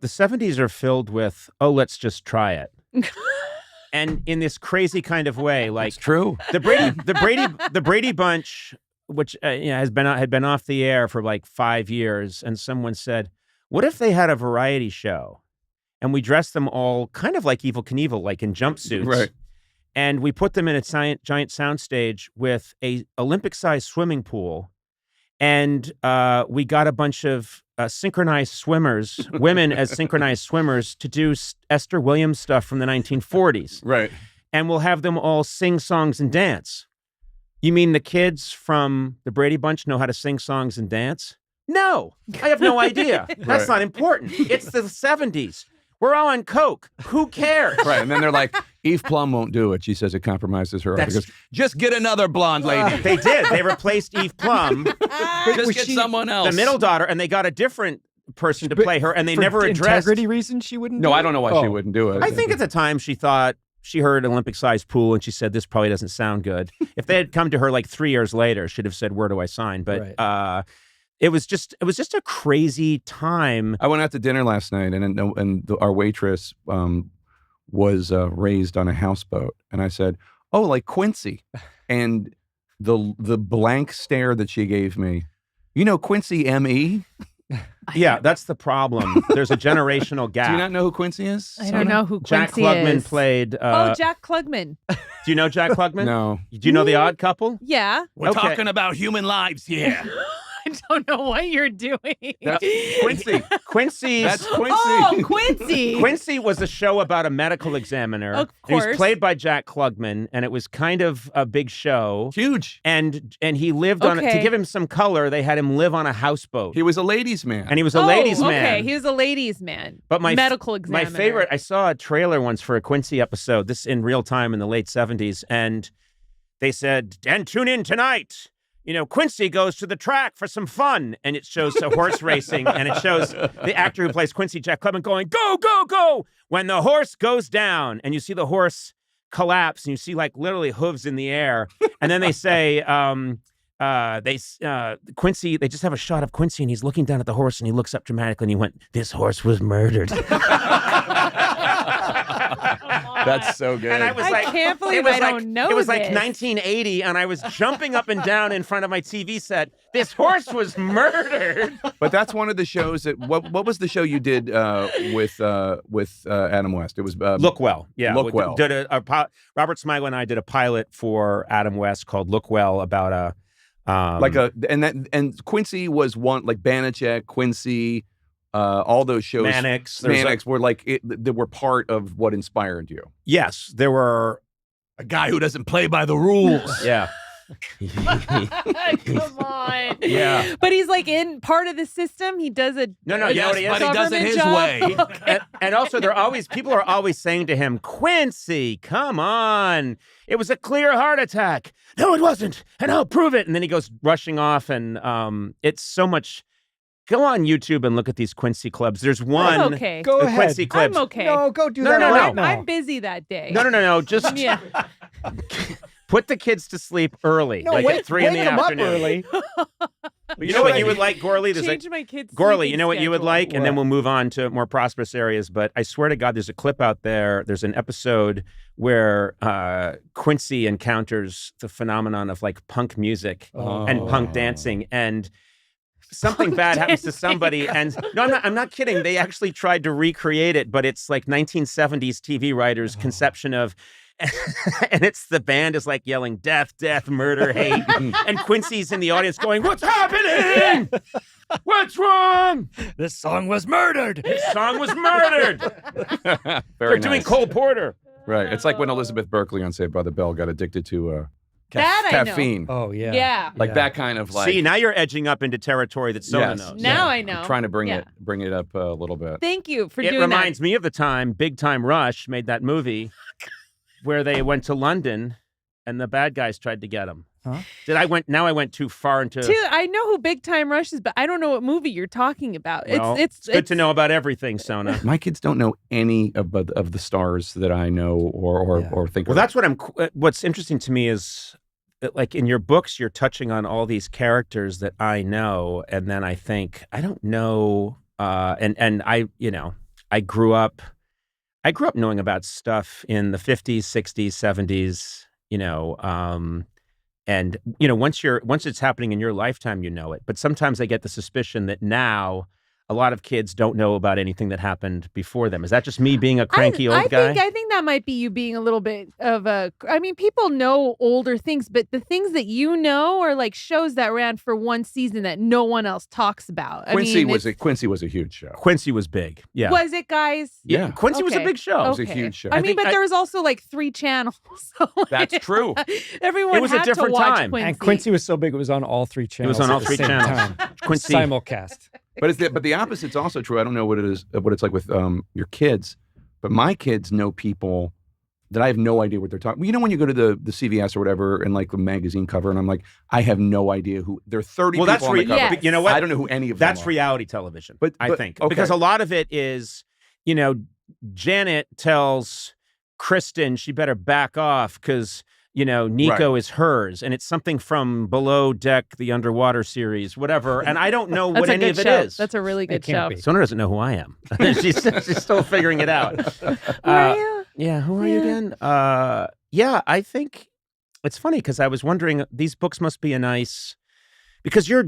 the 70s are filled with, oh, let's just try it. And in this crazy kind of way, like It's true. the Brady Bunch, which had been off the air for like 5 years, and someone said, what if they had a variety show and we dressed them all kind of like Evel Knievel, like in jumpsuits. Right. And we put them in a giant soundstage with a Olympic-sized swimming pool. And we got a bunch of synchronized swimmers, women as synchronized swimmers, to do Esther Williams stuff from the 1940s. Right. And we'll have them all sing songs and dance. You mean the kids from the Brady Bunch know how to sing songs and dance? No, I have no idea. That's not important. It's the 70s. We're all on coke. Who cares? Right. And then they're like, Eve Plum won't do it. She says it compromises her. Because, just get another blonde lady. They did. They replaced Eve Plum. Just get someone else. The middle daughter, and they got a different person to play her, and they never addressed. For integrity reasons, she wouldn't No, do I don't know why she wouldn't do it. I think at the time she thought, she heard Olympic-sized pool, and she said, this probably doesn't sound good. If they had come to her like 3 years later, she'd have said, where do I sign? But it was just a crazy time. I went out to dinner last night, and our waitress was raised on a houseboat, and I said, "Oh, like Quincy," and the blank stare that she gave me. You know Quincy M.E.? Yeah, that's the problem. There's a generational gap. Do you not know who Quincy is? I don't know who Jack Quincy Klugman is. played. Jack Klugman. Do you know Jack Klugman? No. Do you know The Odd Couple? Yeah. We're talking about human lives here. I don't know what you're doing. That's Quincy. Quincy's. That's Quincy. Oh, Quincy. Quincy was a show about a medical examiner. Of He was course. played by Jack Klugman, and it was kind of a big show. Huge. And he lived on, to give him some color, they had him live on a houseboat. He was a ladies' man. And he was a ladies' man. Okay, he was a ladies' man. But my medical examiner. My favorite, I saw a trailer once for a Quincy episode, this in real time in the late 70s, and they said, and tune in tonight. You know, Quincy goes to the track for some fun, and it shows horse racing, and it shows the actor who plays Quincy, Jack Klugman, going, go, go, go, when the horse goes down, and you see the horse collapse, and you see, like, literally hooves in the air, and then they say, Quincy, they just have a shot of Quincy, and he's looking down at the horse, and he looks up dramatically, and he went, this horse was murdered. That's so good. And I was like, can't believe I don't know It was like this. 1980, and I was jumping up and down in front of my TV set. This horse was murdered. But that's one of the shows that. What was the show you did with Adam West? It was Look Well. Yeah, Look Well. Robert Smigel and I did a pilot for Adam West called Look Well about a and Quincy was one, like Banachek, Quincy. All those shows, Mannix were like they were part of what inspired you. Yes, there were a guy who doesn't play by the rules. Yeah. Come on. Yeah. But he's like in part of the system. He does a No, you know what he is? But he does it his job. way. And also, people are always saying to him, Quincy, come on. It was a clear heart attack. No, it wasn't. And I'll prove it. And then he goes rushing off. And it's so much. Go on YouTube and look at these Quincy clubs. There's one. I'm okay. Go ahead. Quincy clips. I'm okay. No, go do No, that no, right no. now. I'm busy that day. No. Just Yeah. put the kids to sleep early, No, like wake at 3 in the them afternoon. up early. You know what you would like, Gourley? Change my kids' Gourley, sleeping you know what you would schedule. like? And then we'll move on to more prosperous areas. But I swear to God, there's a clip out there. There's an episode where Quincy encounters the phenomenon of like punk music and punk dancing. And something bad happens to somebody. And no, I'm not kidding. They actually tried to recreate it, but it's like 1970s TV writers' conception of. And it's the band is like yelling death, death, murder, hate. And Quincy's in the audience going, what's happening? What's wrong? This song was murdered. This song was murdered. They're doing Cole Porter. Right. It's like when Elizabeth Berkley on Saved by the Bell got addicted to That I know. caffeine. Oh, yeah. Yeah. Like that kind of like. See, now you're edging up into territory that Sona knows. Now I know. I'm trying to bring Yeah. it up a little bit. Thank you for It doing reminds me of the time Big Time Rush made that movie where they went to London and the bad guys tried to get them. Huh? Now I went too far into. I know who Big Time Rush is, but I don't know what movie you're talking about. Well, it's good to know about everything, Sona. My kids don't know any of the stars that I know or think Well, of. that's what's interesting to me is that, like, in your books, you're touching on all these characters that I know, and then I think, I don't know, and I, I grew up knowing about stuff in the 50s, 60s, 70s, and once it's happening in your lifetime, you know it. But sometimes I get the suspicion that now a lot of kids don't know about anything that happened before them. Is that just me being a cranky old guy? I think that might be you being a little bit of a. I mean, people know older things, but the things that you know are like shows that ran for one season that no one else talks about. Quincy was a huge show. Quincy was big. Yeah. Was it, guys? Yeah. Quincy was a big show. It was a huge show. I mean, but there was also like 3 channels. So That's true. Everyone It was a had different to watch time. Quincy. And Quincy was so big, it was on all 3 channels. It was on all at the 3 same channels. time. Quincy. Simulcast. But the opposite's also true. I don't know what it's like with your kids, but my kids know people that I have no idea what they're talking. You know, when you go to the CVS or whatever and like the magazine cover, and I'm like, I have no idea who. There are 30 people on the cover. Yes. But you know what? I don't know who any of them That's are. reality television, I think. okay. Because a lot of it is, Janet tells Kristen she better back off because, Nico is hers. And it's something from Below Deck, the underwater series, whatever. And I don't know what any of it is. That's a really good can't show. be. Sona doesn't know who I am. she's still figuring it out. Who are you? Yeah, who are you again? I think it's funny because I was wondering, these books must be because your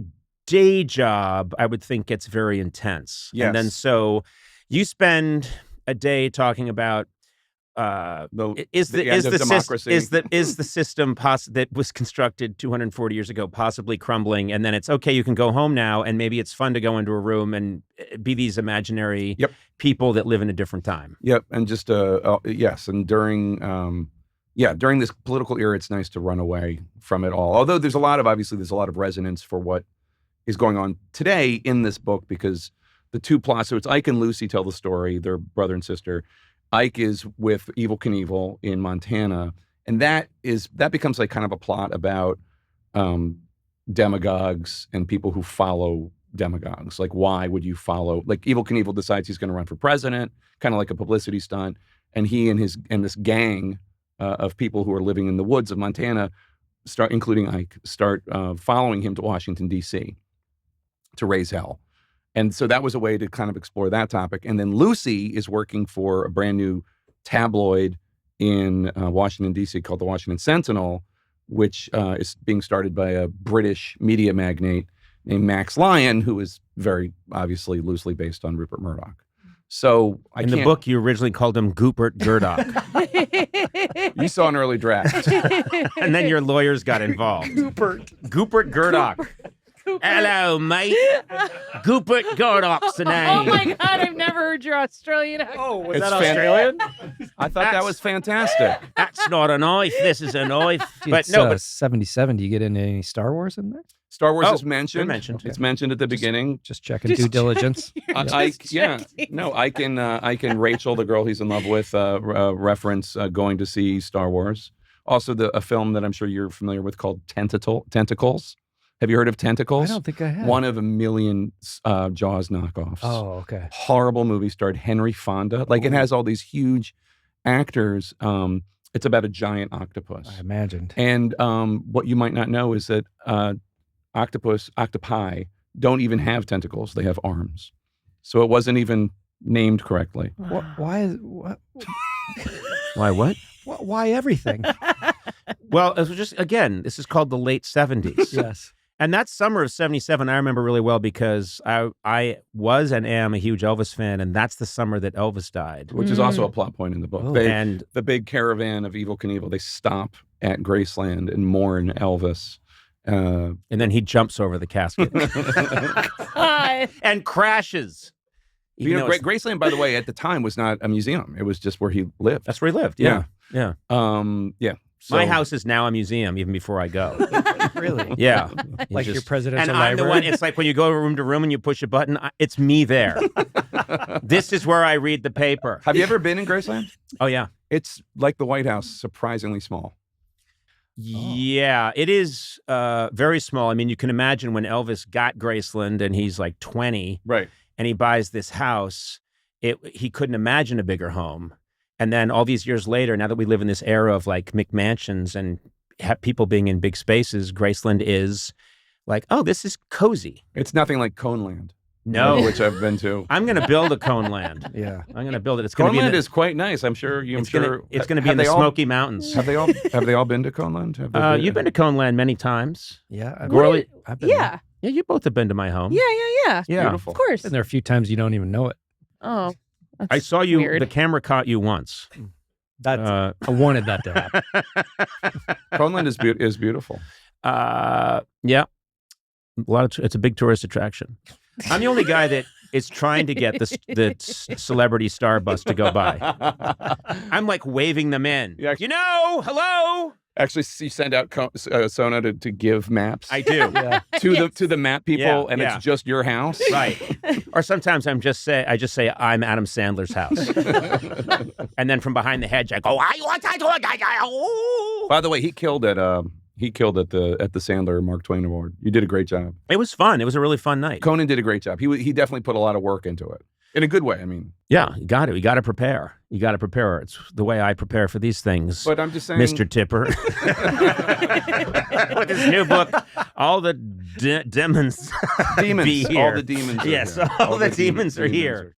day job, I would think, gets very intense. Yes. And then so you spend a day talking about is the system that was constructed 240 years ago possibly crumbling, and then it's okay, you can go home now, and maybe it's fun to go into a room and be these imaginary people that live in a different time. Yep, and just yes, and during this political era, it's nice to run away from it all. Although there's a lot of resonance for what is going on today in this book, because the two plots. So it's Ike and Lucy tell the story. They're brother and sister. Ike is with Evel Knievel in Montana, and that becomes like kind of a plot about demagogues and people who follow demagogues. Like, why would you follow? Like, Evel Knievel decides he's going to run for president, kind of like a publicity stunt, and he and this gang of people who are living in the woods of Montana, including Ike, start following him to Washington, D.C. to raise hell. And so that was a way to kind of explore that topic. And then Lucy is working for a brand new tabloid in Washington, D.C. called the Washington Sentinel, which is being started by a British media magnate named Max Lyon, who is very obviously loosely based on Rupert Murdoch. So in the book, you originally called him Goupert Gurdoch. You saw an early draft. And then your lawyers got involved. Goupert Gurdoch. Hello, mate. Goupert Gurdoch's the name. Oh my God, I've never heard your Australian accent. Oh, was It's that Australian? I thought that was fantastic. That's not a knife. This is a knife. But no, but 77. Do you get into any Star Wars in there? Star Wars is they're mentioned. mentioned. It's mentioned at the beginning. Just checking due diligence. Ike and Rachel, the girl he's in love with, reference going to see Star Wars. Also, a film that I'm sure you're familiar with called Tentacles. Have you heard of Tentacles? I don't think I have. One of a million Jaws knockoffs. Oh, okay. Horrible movie, starred Henry Fonda. Like, it has all these huge actors. It's about a giant octopus. I imagined. And what you might not know is that octopi don't even have tentacles. They have arms. So it wasn't even named correctly. Why Why what? Why everything? Well, it was just, again, this is called the late 70s. Yes. And that summer of 77, I remember really well because I was and am a huge Elvis fan, and that's the summer that Elvis died. Which is also a plot point in the book. Oh. And the big caravan of Evel Knievel, they stop at Graceland and mourn Elvis. and then he jumps over the casket God. and crashes. You know, Graceland, by the way, at the time was not a museum. It was just where he lived. That's where he lived. Yeah. Yeah. Yeah. So, My house is now a museum even before I go. Really? Yeah. Like your presidential And I'm the library? one, it's like when you go room to room and you push a button, it's me there. This is where I read the paper. Have you ever been in Graceland? Oh, yeah. It's like the White House, surprisingly small. Yeah, it is very small. I mean, you can imagine when Elvis got Graceland and he's like 20 Right. and he buys this house, he couldn't imagine a bigger home. And then all these years later, now that we live in this era of like McMansions and people being in big spaces, Graceland is like, oh, this is cozy. It's nothing like Coneland. No. which I've been to. I'm going to build a Coneland. Yeah. I'm going to build it. It's going to be Coneland is quite nice. I'm sure. it's going to be in the they all- Smoky Mountains. Have they all been to Coneland? Have they You've been to Coneland many times. Yeah. Gourley, I've been there. Yeah. yeah, you both have been to my home. Yeah. Yeah. beautiful. Of course. Been there a few times you don't even know it. Oh. I that's saw you. Weird. The camera caught you once. I wanted that to happen. Coneland is beautiful. Yeah, it's a big tourist attraction. I'm the only guy that is trying to get the celebrity star bus to go by. I'm like waving them in. Yeah. Hello. Actually, you send out Sona to give maps. I do. Yeah. to the map people, Yeah, and yeah. it's just your house. Right. Or sometimes I just say I'm Adam Sandler's house. And then from behind the hedge I go, By the way, he killed at the Sandler Mark Twain Award. You did a great job. It was fun. It was a really fun night. Conan did a great job. He definitely put a lot of work into it in a good way. I mean, Yeah, you got to. You got to prepare. You got to prepare. It's the way I prepare for these things. but I'm just saying, Mr. Tipper, with his new book, all the demons demons, be all here. the demons. Are Yes, here. all the demons are here.